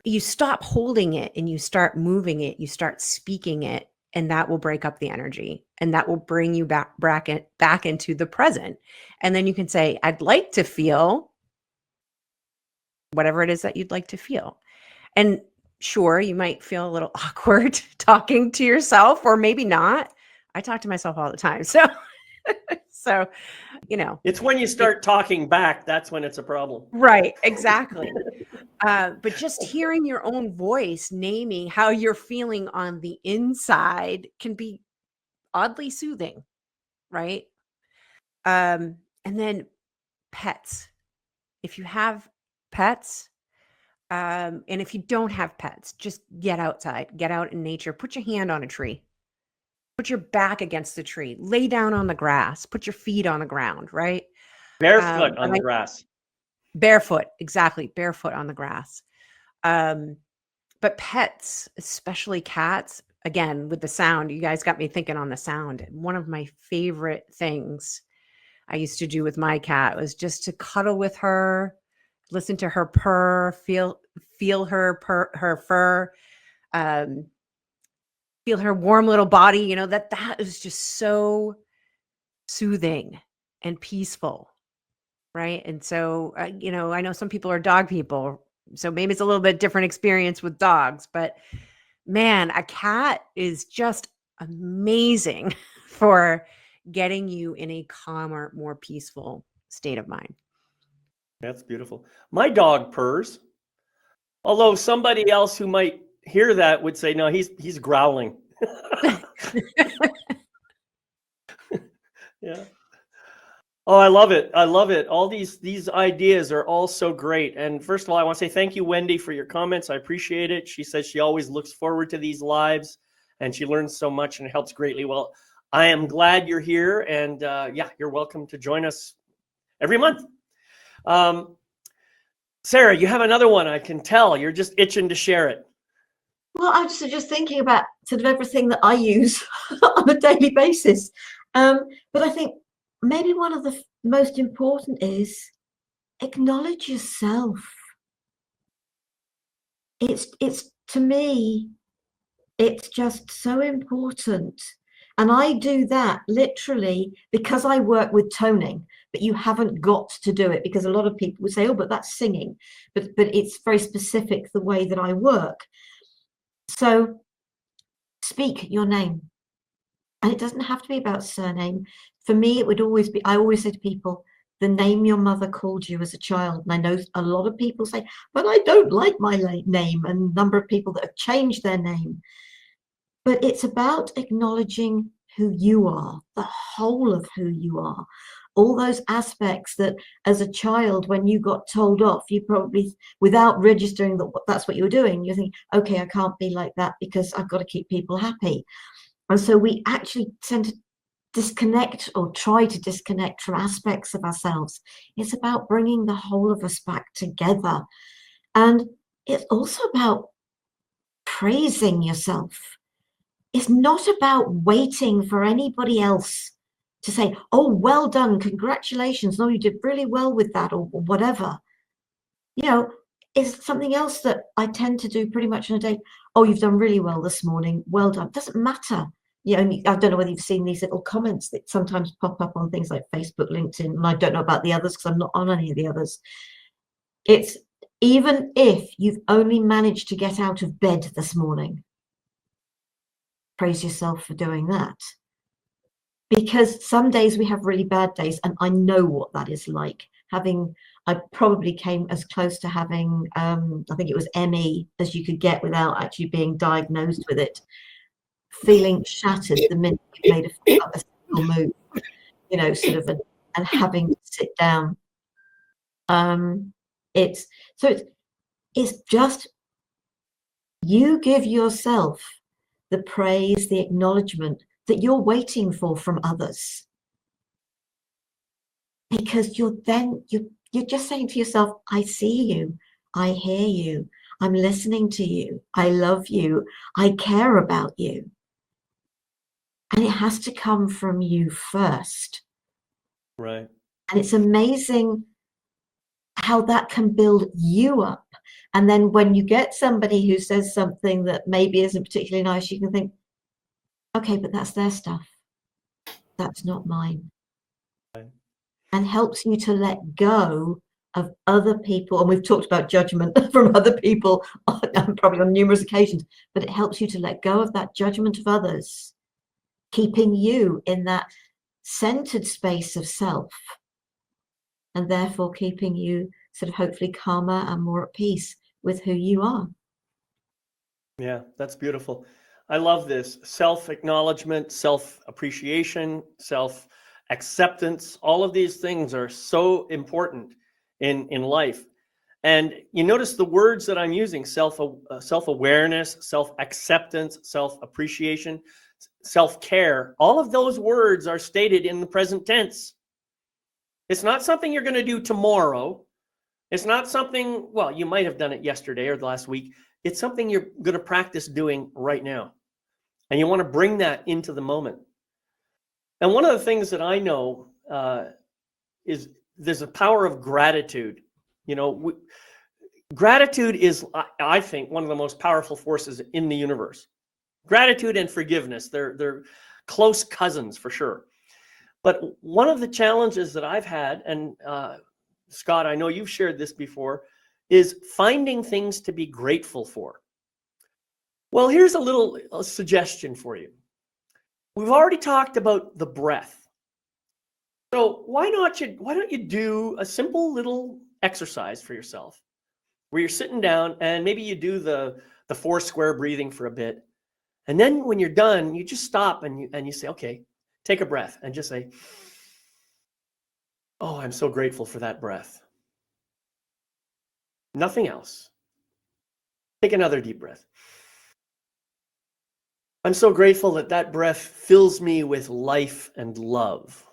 You stop holding it and you start moving it, you start speaking it, and that will break up the energy and that will bring you back into the present. And then you can say, I'd like to feel whatever it is that you'd like to feel. And sure, you might feel a little awkward talking to yourself, or maybe not. I talk to myself all the time. So, it's when you start talking back, that's when it's a problem. Right, exactly. But just hearing your own voice, naming how you're feeling on the inside can be oddly soothing, right? And then pets. If you have pets, and if you don't have pets, just get outside, get out in nature, put your hand on a tree, put your back against the tree, lay down on the grass, put your feet on the ground, right? Barefoot on the grass. Barefoot, exactly. Barefoot on the grass. But pets, especially cats, again, with the sound, you guys got me thinking on the sound. One of my favorite things I used to do with my cat was just to cuddle with her, listen to her purr, feel her fur, feel her warm little body. That is just so soothing and peaceful, right? And so, I know some people are dog people, so maybe it's a little bit different experience with dogs, but man, a cat is just amazing for getting you in a calmer, more peaceful state of mind. That's beautiful. My dog purrs. Although somebody else who might hear that would say, no, he's growling. Yeah. Oh, I love it. I love it. All these ideas are all so great. And first of all, I want to say thank you, Wendy, for your comments. I appreciate it. She says she always looks forward to these lives and she learns so much and it helps greatly. Well, I am glad you're here, and you're welcome to join us every month. Sara, you have another one. I can tell you're just itching to share it. Well, I'm just thinking about sort of everything that I use on a daily basis. But I think maybe one of the most important is acknowledge yourself. It's to me, it's just so important. And I do that literally because I work with toning, but you haven't got to do it, because a lot of people would say, oh, but that's singing. But it's very specific the way that I work. So speak your name. And it doesn't have to be about surname. For me, it would always be, I always say to people, the name your mother called you as a child. And I know a lot of people say, but I don't like my name, and a number of people that have changed their name. But it's about acknowledging who you are, the whole of who you are. All those aspects that as a child, when you got told off, you probably, without registering that that's what you were doing, you think, okay, I can't be like that because I've got to keep people happy. And so we actually tend to disconnect or try to disconnect from aspects of ourselves. It's about bringing the whole of us back together. And it's also about praising yourself. It's not about waiting for anybody else to say, oh, well done, congratulations, no, you did really well with that, or whatever. You know, it's something else that I tend to do pretty much on a day. Oh, you've done really well this morning, well done. Doesn't matter. You know, I don't know whether you've seen these little comments that sometimes pop up on things like Facebook, LinkedIn, and I don't know about the others because I'm not on any of the others. It's even if you've only managed to get out of bed this morning, praise yourself for doing that. Because some days we have really bad days, and I know what that is like. I probably came as close to having, I think it was ME, as you could get without actually being diagnosed with it. Feeling shattered the minute you made a single move, you know, sort of, and having to sit down. It's just, you give yourself the praise, the acknowledgement that you're waiting for from others, because you're just saying to yourself, I see you, I hear you, I'm listening to you, I love you, I care about you. And it has to come from you first. Right. And it's amazing how that can build you up. And then when you get somebody who says something that maybe isn't particularly nice, you can think, okay, but that's their stuff. That's not mine. Right. And helps you to let go of other people. And we've talked about judgment from other people probably on numerous occasions, but it helps you to let go of that judgment of others, keeping you in that centered space of self, and therefore keeping you sort of hopefully calmer and more at peace with who you are. Yeah, that's beautiful. I love this. Self-acknowledgement, self-appreciation, self-acceptance. All of these things are so important in life. And you notice the words that I'm using: self-awareness, self-acceptance, self-appreciation, self-care. All of those words are stated in the present tense. It's not something you're going to do tomorrow. It's not something, well, you might have done it yesterday or the last week. It's something you're going to practice doing right now. And you want to bring that into the moment. And one of the things that I know is there's a power of gratitude. You know, gratitude is, I think, one of the most powerful forces in the universe. Gratitude and forgiveness, they're close cousins for sure. But one of the challenges that I've had, and Scott, I know you've shared this before, is finding things to be grateful for. Well, here's a little suggestion for you. We've already talked about the breath. So why don't you do a simple little exercise for yourself where you're sitting down and maybe you do the 4 square breathing for a bit. And then when you're done, you just stop and you say, okay, take a breath and just say, oh, I'm so grateful for that breath. Nothing else. Take another deep breath. I'm so grateful that that breath fills me with life and love.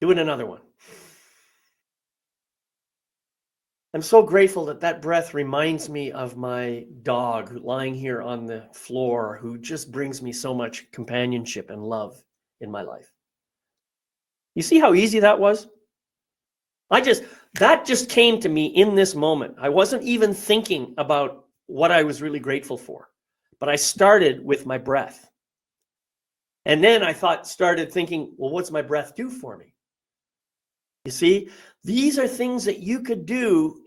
Do it another one. I'm so grateful that that breath reminds me of my dog lying here on the floor, who just brings me so much companionship and love in my life. You see how easy that was? That just came to me in this moment. I wasn't even thinking about what I was really grateful for, but I started with my breath. And then I started thinking, well, what's my breath do for me? You see, these are things that you could do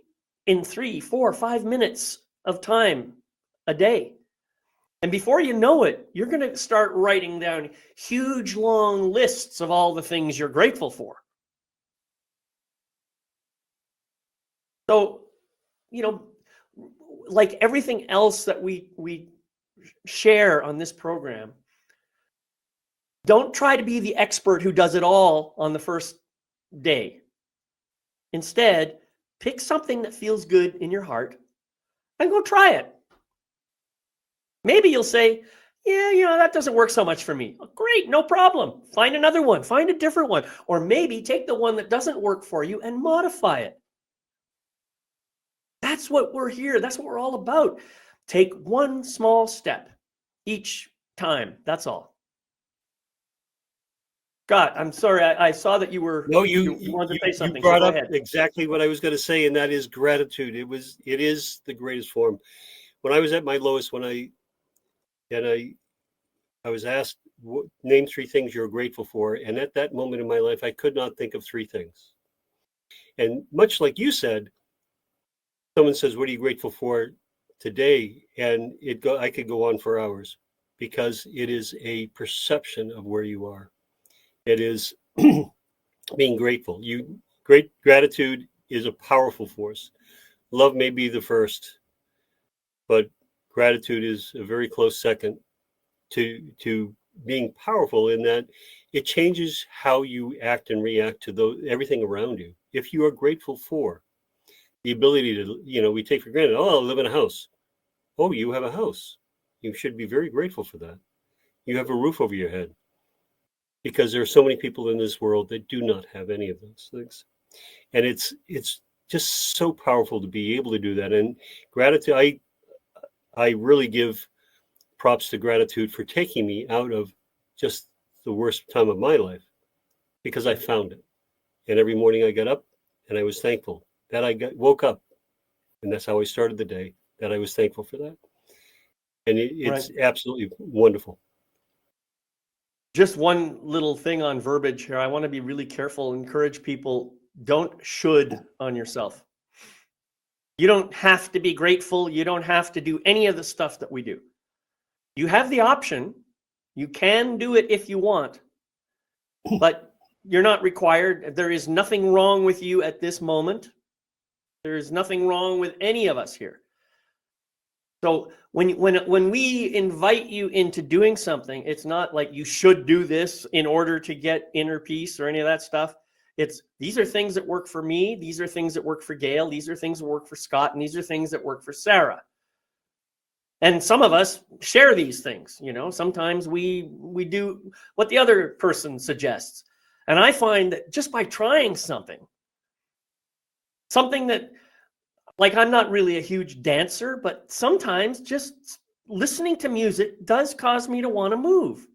in 3, 4, 5 minutes of time a day. And before you know it, you're going to start writing down huge, long lists of all the things you're grateful for. So, like everything else that we share on this program, don't try to be the expert who does it all on the first day. Instead, pick something that feels good in your heart and go try it. Maybe you'll say, yeah, that doesn't work so much for me. Oh, great, no problem. Find another one, find a different one. Or maybe take the one that doesn't work for you and modify it. That's what we're here. That's what we're all about. Take one small step each time. That's all. Scott, I'm sorry. I saw that you were. No, you wanted to say something. You brought so up exactly what I was going to say, and that is gratitude. It is the greatest form. When I was at my lowest, I was asked, name 3 things you're grateful for, and at that moment in my life, I could not think of 3 things. And much like you said, someone says, "What are you grateful for today?" And I could go on for hours, because it is a perception of where you are. It is being grateful. Gratitude is a powerful force. Love may be the first, but gratitude is a very close second to being powerful, in that it changes how you act and react to everything around you. If you are grateful for the ability to, we take for granted, oh, I live in a house. Oh, you have a house. You should be very grateful for that. You have a roof over your head. Because there are so many people in this world that do not have any of those things. And it's just so powerful to be able to do that. And gratitude, I really give props to gratitude for taking me out of just the worst time of my life, because I found it. And every morning I got up and I was thankful that woke up. And that's how I started the day, that I was thankful for that. And it's absolutely wonderful. Just one little thing on verbiage here. I want to be really careful, encourage people, don't should on yourself. You don't have to be grateful. You don't have to do any of the stuff that we do. You have the option. You can do it if you want, but you're not required. There is nothing wrong with you at this moment. There is nothing wrong with any of us here. So when we invite you into doing something, it's not like you should do this in order to get inner peace or any of that stuff. These are things that work for me. These are things that work for Gayle. These are things that work for Scott. And these are things that work for Sara. And some of us share these things. Sometimes we do what the other person suggests. And I find that just by trying something that, like, I'm not really a huge dancer, but sometimes just listening to music does cause me to want to move,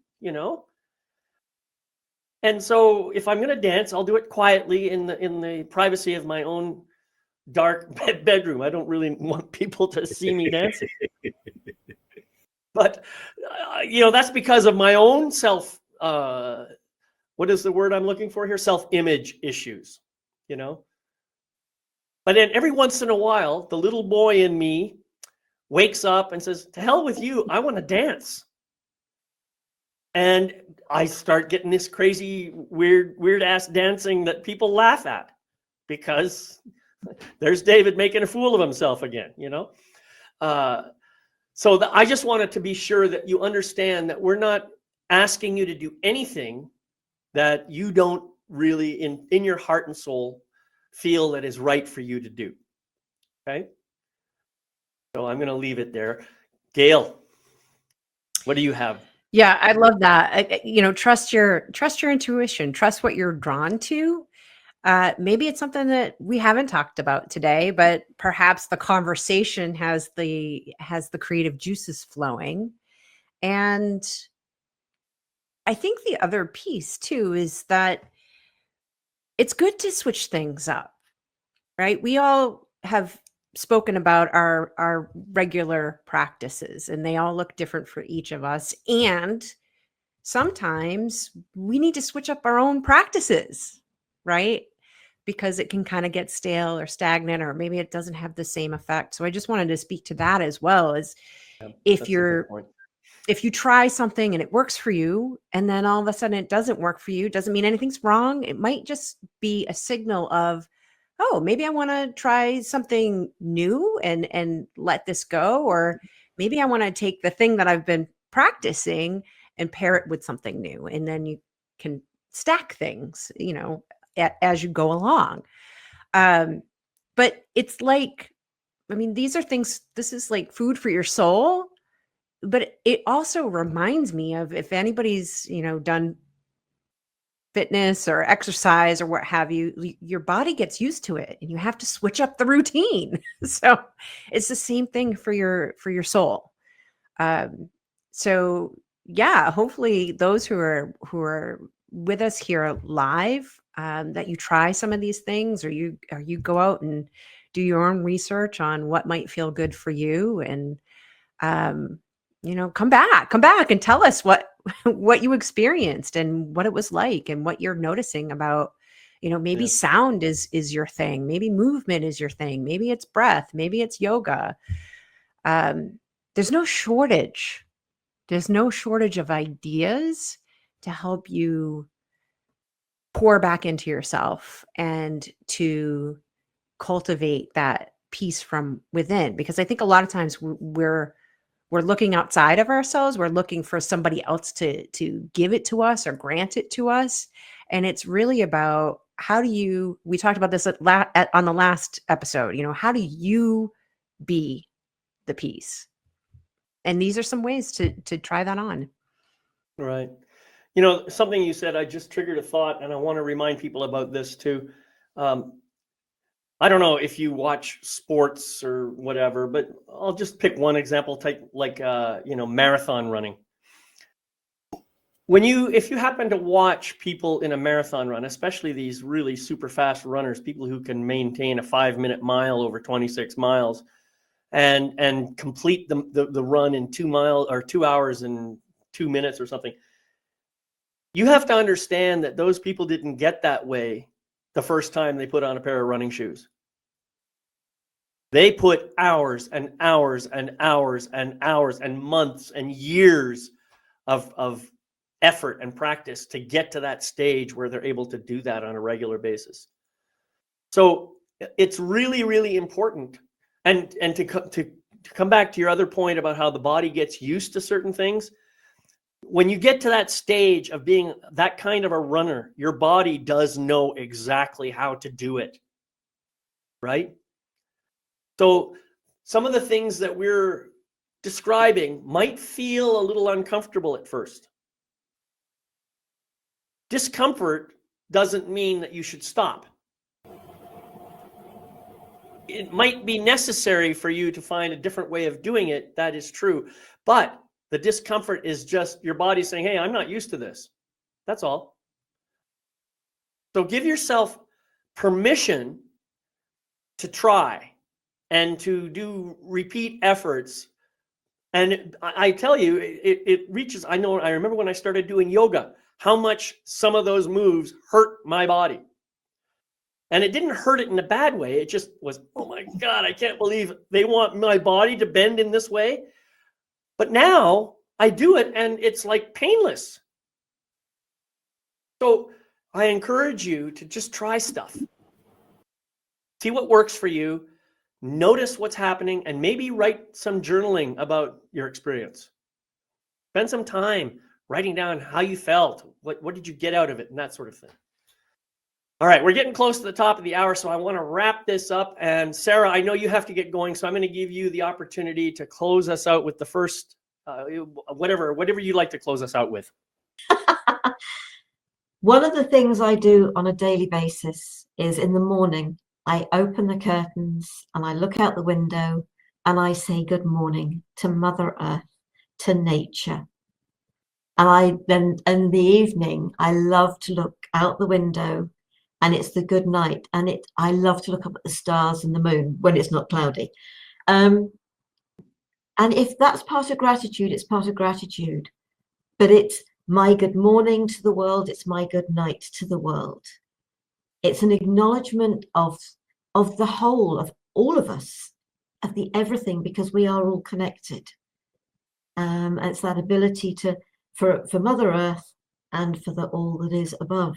And so if I'm going to dance, I'll do it quietly in the privacy of my own dark bedroom. I don't really want people to see me dancing. But, that's because of my own what is the word I'm looking for here? Self-image issues, But then every once in a while, the little boy in me wakes up and says, to hell with you, I want to dance. And I start getting this crazy, weird ass dancing that people laugh at, because there's David making a fool of himself again, So I just wanted to be sure that you understand that we're not asking you to do anything that you don't really, in your heart and soul, feel that is right for you to do. Okay? So I'm going to leave it there. Gayle, what do you have? Yeah, I love that. Trust your intuition, trust what you're drawn to. Maybe it's something that we haven't talked about today, but perhaps the conversation has the creative juices flowing. And I think the other piece too is that it's good to switch things up, right? We all have spoken about our regular practices, and they all look different for each of us. And sometimes we need to switch up our own practices, right? Because it can kind of get stale or stagnant, or maybe it doesn't have the same effect. So I just wanted to speak to that as well, as if you try something and it works for you, and then all of a sudden it doesn't work for you, doesn't mean anything's wrong. It might just be a signal of, oh, maybe I want to try something new and let this go. Or maybe I want to take the thing that I've been practicing and pair it with something new. And then you can stack things, as you go along. But it's like, I mean, these are things, this is like food for your soul. But it also reminds me of, if anybody's, done fitness or exercise or what have you, your body gets used to it and you have to switch up the routine. So it's the same thing for your soul. So yeah, hopefully those who are with us here live, that you try some of these things, or you go out and do your own research on what might feel good for you, and come back and tell us what you experienced and what it was like, and what you're noticing about, maybe sound is your thing. Maybe movement is your thing. Maybe it's breath. Maybe it's yoga. There's no shortage. There's no shortage of ideas to help you pour back into yourself and to cultivate that peace from within. Because I think a lot of times we're looking outside of ourselves. We're looking for somebody else to give it to us or grant it to us. And it's really about, we talked about this on the last episode, how do you be the peace? And these are some ways to try that on. Right. Something you said, I just triggered a thought, and I want to remind people about this too. I don't know if you watch sports or whatever, but I'll just pick one example, like marathon running. If you happen to watch people in a marathon run, especially these really super fast runners, people who can maintain a 5-minute mile over 26 miles and complete the run in 2 miles or 2 hours and 2 minutes or something, you have to understand that those people didn't get that way the first time they put on a pair of running shoes. They put hours and hours and hours and hours and months and years of effort and practice to get to that stage where they're able to do that on a regular basis. So it's really, really important. And to come back to your other point about how the body gets used to certain things, when you get to that stage of being that kind of a runner, your body does know exactly how to do it, right? So some of the things that we're describing might feel a little uncomfortable at first. Discomfort doesn't mean that you should stop. It might be necessary for you to find a different way of doing it. That is true. But the discomfort is just your body saying, hey, I'm not used to this. That's all. So give yourself permission to try and to do repeat efforts. And I tell you, it reaches, I remember when I started doing yoga, how much some of those moves hurt my body. And it didn't hurt it in a bad way. It just was, oh my God, I can't believe they want my body to bend in this way. But now I do it and it's like painless. So I encourage you to just try stuff. See what works for you. Notice what's happening, and maybe write some journaling about your experience. Spend some time writing down how you felt. What did you get out of it, and that sort of thing. All right, we're getting close to the top of the hour, so I want to wrap this up. And Sara, I know you have to get going, so I'm going to give you the opportunity to close us out with the first, whatever you'd like to close us out with. One of the things I do on a daily basis is in the morning, I open the curtains and I look out the window and I say good morning to Mother Earth, to nature. And I then in the evening, I love to look out the window and it's the good night. And I love to look up at the stars and the moon when it's not cloudy. And if that's part of gratitude, it's part of gratitude. But it's my good morning to the world. It's my good night to the world. It's an acknowledgement of the whole, of all of us, of the everything, because we are all connected. It's that ability for Mother Earth and for the all that is above.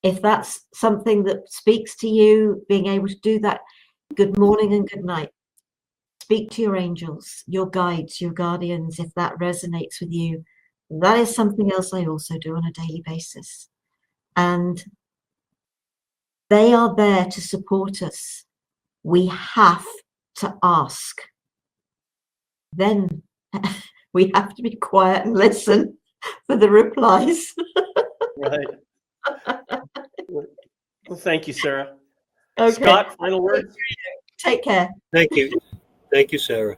If that's something that speaks to you, being able to do that, good morning and good night. Speak to your angels, your guides, your guardians, if that resonates with you. That is something else I also do on a daily basis. And they are there to support us. We have to ask. Then we have to be quiet and listen for the replies. Right. Well, thank you, Sara. Okay. Scott, final words? Take care. Thank you. Thank you, Sara.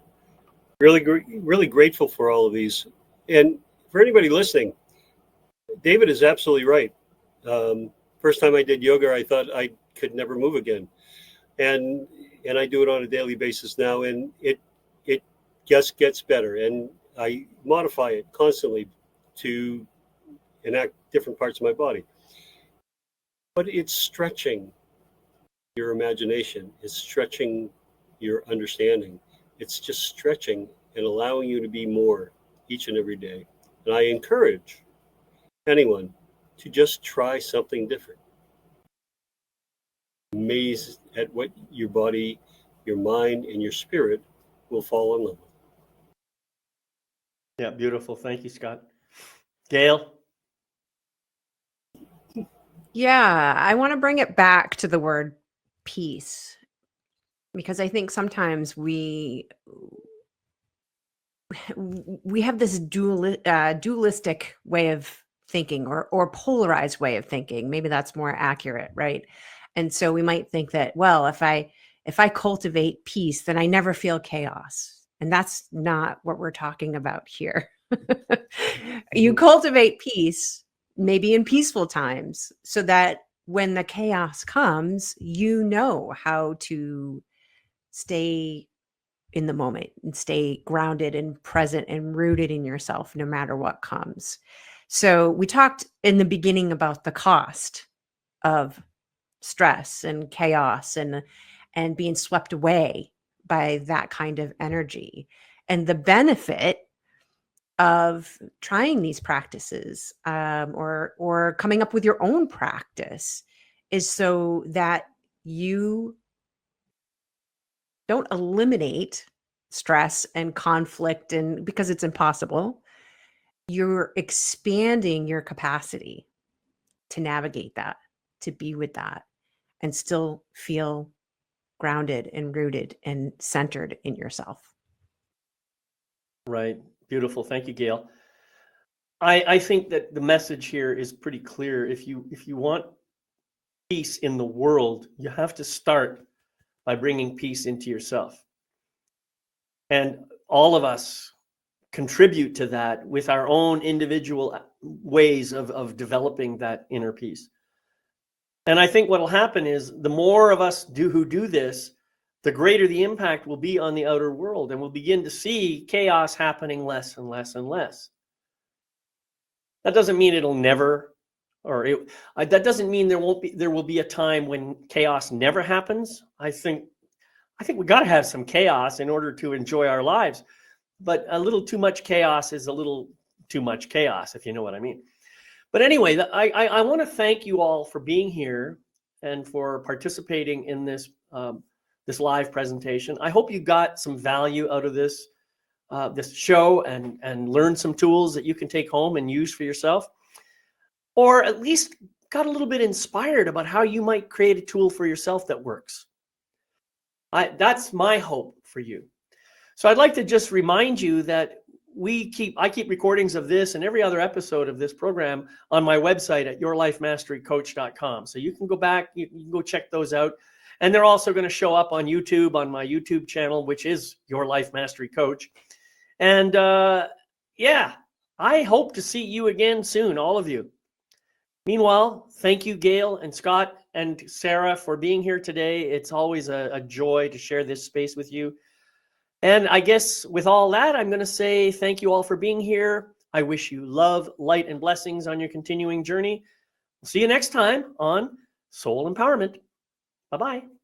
Really grateful for all of these. And for anybody listening, David is absolutely right. First time I did yoga, I thought I could never move again. And I do it on a daily basis now, and it just gets better. And I modify it constantly to enact different parts of my body. But it's stretching your imagination. It's stretching your understanding. It's just stretching and allowing you to be more each and every day. And I encourage anyone to just try something different. Amazed at what your body, your mind, and your spirit will fall in love with. Yeah, beautiful. Thank you, Scott. Gayle? Yeah, I want to bring it back to the word peace, because I think sometimes we have this dualistic way of thinking, or polarized way of thinking. Maybe that's more accurate, right? And so we might think that, well, if I cultivate peace, then I never feel chaos. And that's not what we're talking about here. You cultivate peace, maybe in peaceful times, so that when the chaos comes, you know how to stay in the moment and stay grounded and present and rooted in yourself, no matter what comes. So we talked in the beginning about the cost of stress and chaos and being swept away by that kind of energy, and the benefit of trying these practices, or coming up with your own practice, is so that you don't eliminate stress and conflict, and because it's impossible, you're expanding your capacity to navigate that, to be with that, and still feel grounded and rooted and centered in yourself. Right. Beautiful. Thank you, Gayle. I think that the message here is pretty clear. If you want peace in the world, you have to start by bringing peace into yourself. And all of us contribute to that with our own individual ways of developing that inner peace. And I think what will happen is the more of us who do this, the greater the impact will be on the outer world, and we'll begin to see chaos happening less and less and less. That doesn't mean it'll never, that doesn't mean there will be a time when chaos never happens. I think we got to have some chaos in order to enjoy our lives, but a little too much chaos is a little too much chaos, if you know what I mean. But anyway, I want to thank you all for being here and for participating in this this live presentation. I hope you got some value out of this show and learned some tools that you can take home and use for yourself, or at least got a little bit inspired about how you might create a tool for yourself that works. That's my hope for you. So I'd like to just remind you that I keep recordings of this and every other episode of this program on my website at yourlifemasterycoach.com. So you can go back, you can go check those out. And they're also going to show up on YouTube, on my YouTube channel, which is Your Life Mastery Coach. And yeah, I hope to see you again soon, all of you. Meanwhile, thank you, Gayle and Scott and Sara, for being here today. It's always a joy to share this space with you. And I guess with all that, I'm going to say thank you all for being here. I wish you love, light, and blessings on your continuing journey. We'll see you next time on Soul Empowerment. Bye-bye.